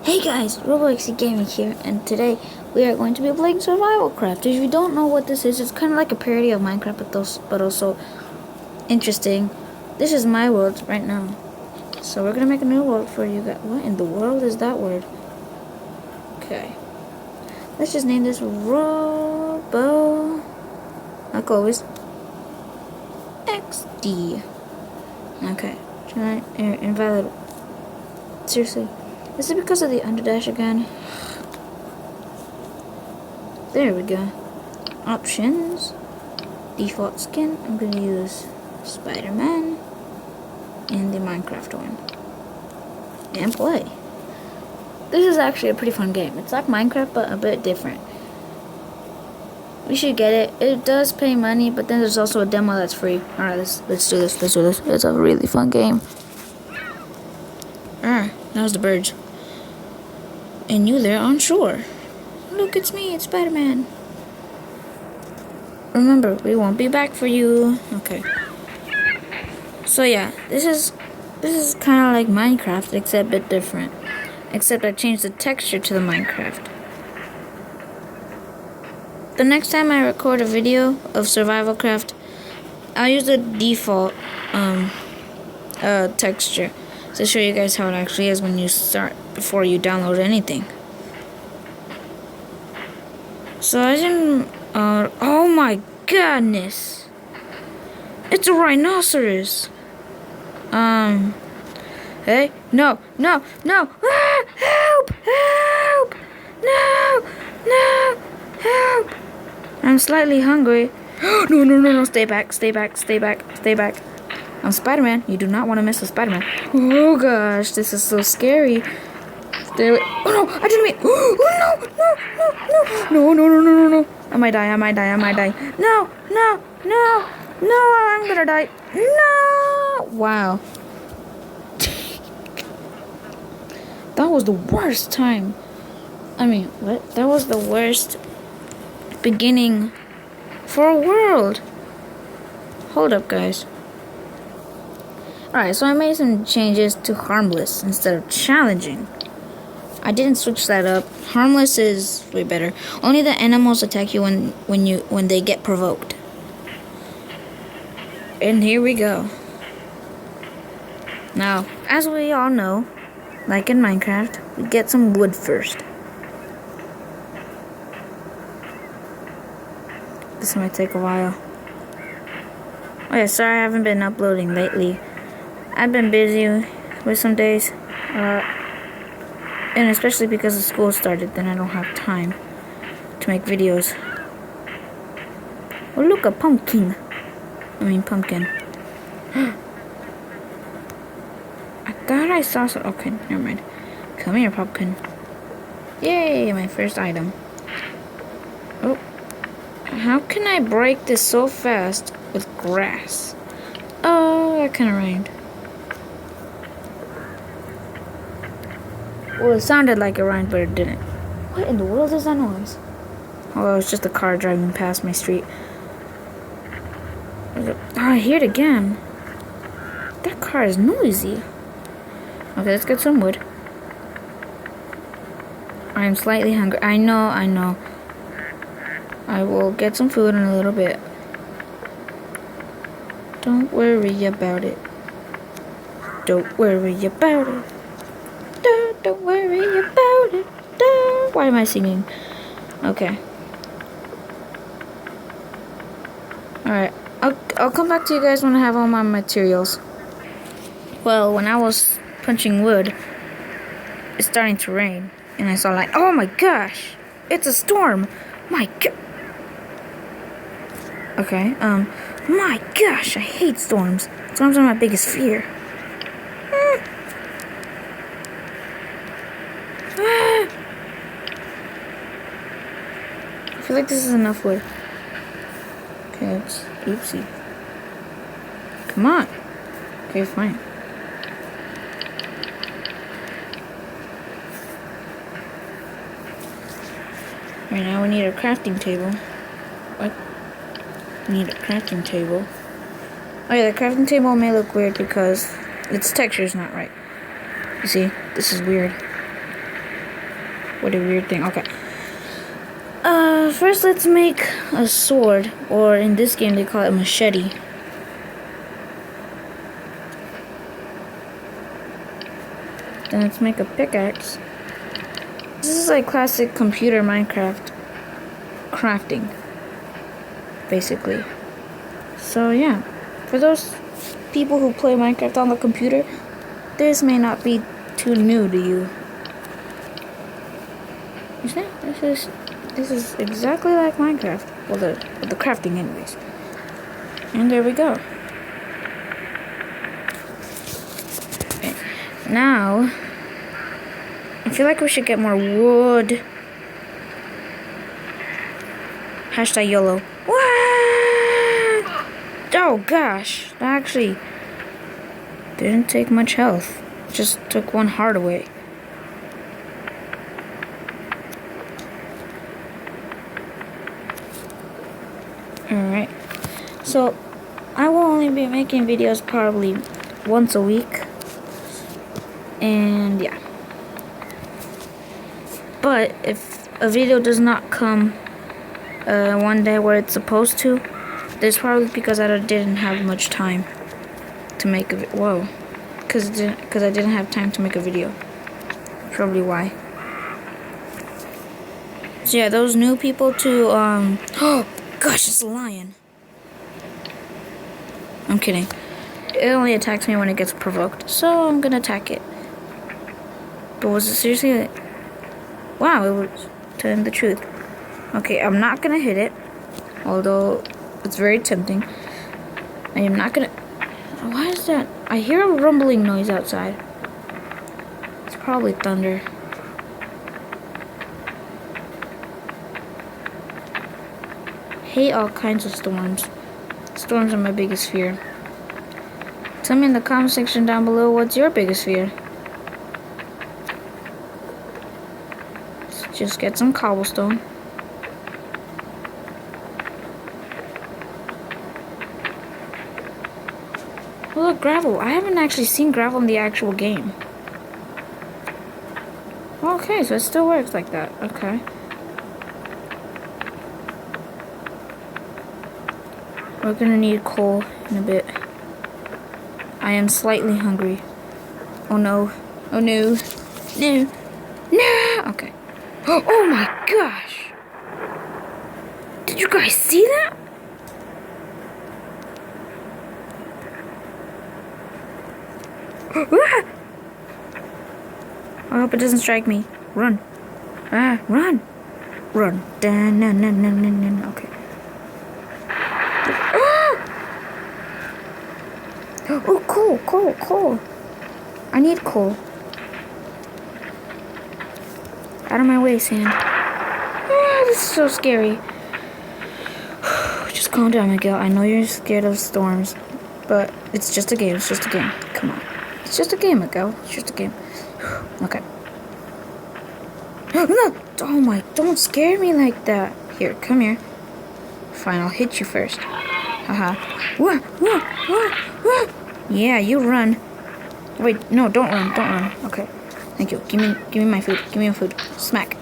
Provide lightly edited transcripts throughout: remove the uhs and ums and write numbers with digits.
Hey guys, Roblox Gaming here, and today we are going to be playing Survival Craft. If you don't know what this is, it's kind of like a parody of Minecraft, but also interesting. This is my world right now, so we're gonna make a new world for you guys. What in the world is that word? Okay, let's just name this Robo. Like always, XD. Okay, invalid. Seriously. Is it because of the underdash again? There we go. Options. Default skin. I'm going to use Spider-Man. And the Minecraft one. And play. This is actually a pretty fun game. It's like Minecraft, but a bit different. We should get it. It does pay money, but then there's also a demo that's free. Alright, let's do this. Let's do this. It's a really fun game. Now's the birds. And you there on shore. Look, it's me, it's Spider-Man. Remember, we won't be back for you. Okay. So yeah, this is kind of like Minecraft, except a bit different. Except I changed the texture to the Minecraft. The next time I record a video of Survival Craft, I'll use the default texture to show you guys how it actually is when you start, before you download anything. So I didn't, oh my goodness. It's a rhinoceros. Hey, no, ah, help, no, help. I'm slightly hungry. No, stay back. I'm Spider-Man. You do not want to mess with Spider-Man. Oh gosh, this is so scary. Stay away. Oh no, I didn't mean. Oh no. I might die. No, I'm gonna die. No. Wow. That was the worst time. I mean, what? That was the worst beginning for a world. Hold up, guys. Alright, so I made some changes to harmless instead of challenging. I didn't switch that up. Harmless is way better. Only the animals attack you when they get provoked. And here we go. Now, as we all know, like in Minecraft, we get some wood first. This might take a while. Oh yeah, sorry I haven't been uploading lately. I've been busy with some days, and especially because the school started, then I don't have time to make videos. Oh look, a pumpkin. Pumpkin. I thought I saw some. Okay, never mind. Come here, pumpkin. Yay, my first item. Oh, how can I break this so fast with grass? Oh, that kind of rhymed. Well, it sounded like it rhymed, but it didn't. What in the world is that noise? Oh, it's just a car driving past my street. Oh, I hear it again. That car is noisy. Okay, let's get some wood. I am slightly hungry. I know. I will get some food in a little bit. Don't worry about it. Don't worry about it. Don't worry about it. Why am I singing? Okay. Alright. I'll come back to you guys when I have all my materials. Well, when I was punching wood, it's starting to rain. And I saw like, oh my gosh! It's a storm! My god! Okay, my gosh, I hate storms. Storms are my biggest fear. I feel like this is enough wood. Okay, oopsie. Come on. Okay, fine. Right now we need a crafting table. What? We need a crafting table. Oh yeah, the crafting table may look weird because its texture is not right. You see, this is weird. What a weird thing. Okay. First let's make a sword, or in this game they call it a machete. Then let's make a pickaxe. This is like classic computer Minecraft crafting, basically. So yeah, for those people who play Minecraft on the computer, this may not be too new to you. You see? This is exactly like Minecraft. Well, the crafting anyways. And there we go. Okay. Now, I feel like we should get more wood. Hashtag YOLO. What? Oh gosh, that actually didn't take much health. Just took one heart away. Alright. So, I will only be making videos probably once a week. And yeah. But if a video does not come one day where it's supposed to, it's probably because I didn't have much time to make a video. Whoa. Because I didn't have time to make a video. Probably why. So yeah, those new people to, oh gosh, it's a lion. I'm kidding. It only attacks me when it gets provoked, so I'm gonna attack it. But was it seriously? Wow, it was telling the truth. Okay, I'm not gonna hit it, although it's very tempting. I am not gonna. Why is that? I hear a rumbling noise outside. It's probably thunder. Hate all kinds of storms. Storms are my biggest fear. Tell me in the comment section down below, what's your biggest fear? Let's just get some cobblestone. Oh look, gravel. I haven't actually seen gravel in the actual game. Okay, so it still works like that. Okay. We're gonna need coal in a bit. I am slightly hungry. Oh no. Oh no. No. No! Okay. Oh my gosh! Did you guys see that? I hope it doesn't strike me. Run. Run. Run. Okay. Oh, coal. I need coal. Out of my way, sand. This is so scary. Just calm down, Miguel. I know you're scared of storms, but it's just a game. It's just a game. Come on. It's just a game, Miguel. It's just a game. Okay. No! Oh my, don't scare me like that. Here, come here. Fine, I'll hit you first. Haha. Yeah, you run. Wait, no, don't run. Okay. Thank you. Give me my food. Give me my food. Smack.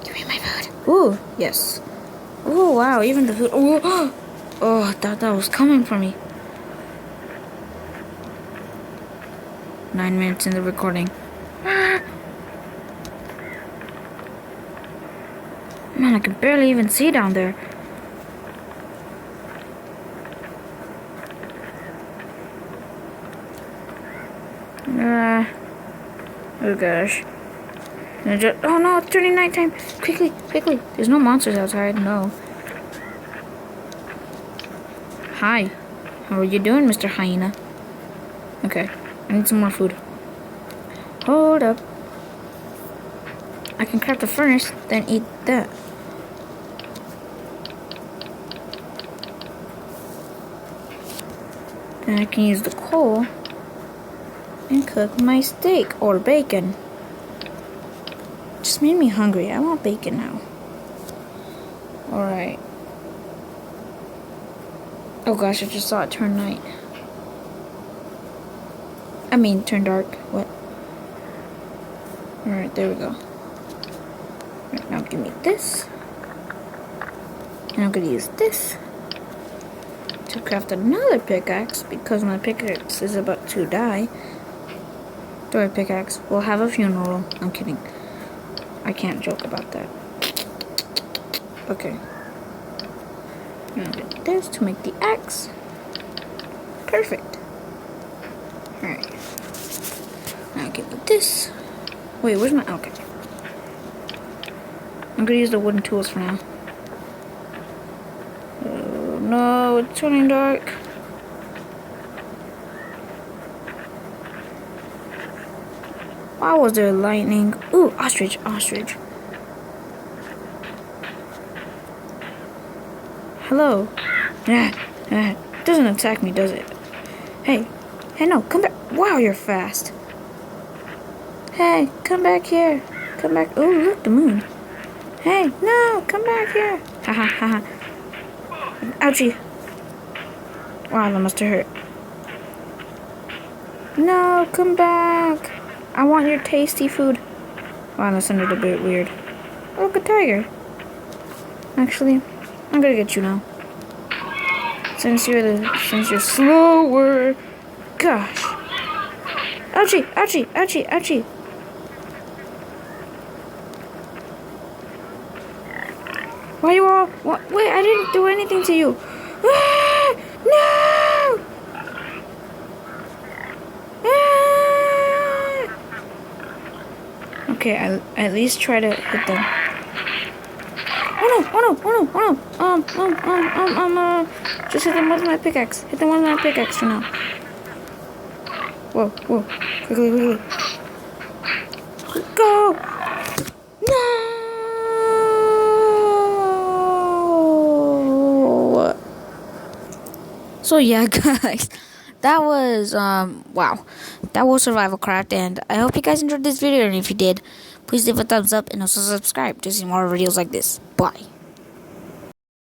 Give me my food. Ooh, yes. Ooh, wow, even the food. Ooh. Oh, I thought that was coming for me. 9 minutes in the recording. Man, I can barely even see down there. Oh gosh. Oh no, it's turning nighttime. Quickly. There's no monsters outside, no. Hi. How are you doing, Mr. Hyena? Okay, I need some more food. Hold up. I can craft a furnace, then eat that. Then I can use the coal and cook my steak or bacon. Just made me hungry. I want bacon now. Alright. Oh gosh, I just saw it turn night. I mean, turn dark. What? Alright, there we go. Right, now give me this. And I'm gonna use this to craft another pickaxe because my pickaxe is about to die. Story pickaxe will have a funeral. I'm kidding. I can't joke about that. Okay. I'm gonna get this to make the axe. Perfect. Alright. Now give it this. Wait, where's my... Okay. I'm gonna use the wooden tools for now. Oh no, it's turning dark. Why was there lightning? Ooh, ostrich, ostrich. Hello. Doesn't attack me, does it? Hey, no, come back. Wow, you're fast. Hey, come back here. Come back. Oh, look, the moon. Hey, no, come back here. Ha ha ha ha. Ouchie. Wow, that must have hurt. No, come back. I want your tasty food. Wow, that sounded a bit weird. Oh, look, a tiger. Actually, I'm gonna get you now. Since you're slower. Gosh. Ouchie, ouchie, ouchie, ouchie. Why you all... What? Wait, I didn't do anything to you. Ah, no! Ah! Okay, I at least try to hit them. Oh no. Just hit them with my pickaxe. Hit them with my pickaxe for now. Whoa. Quickly. Go! No! So yeah, guys, that was wow, that was Survival Craft, and I hope you guys enjoyed this video. And if you did, please leave a thumbs up and also subscribe to see more videos like this. Bye.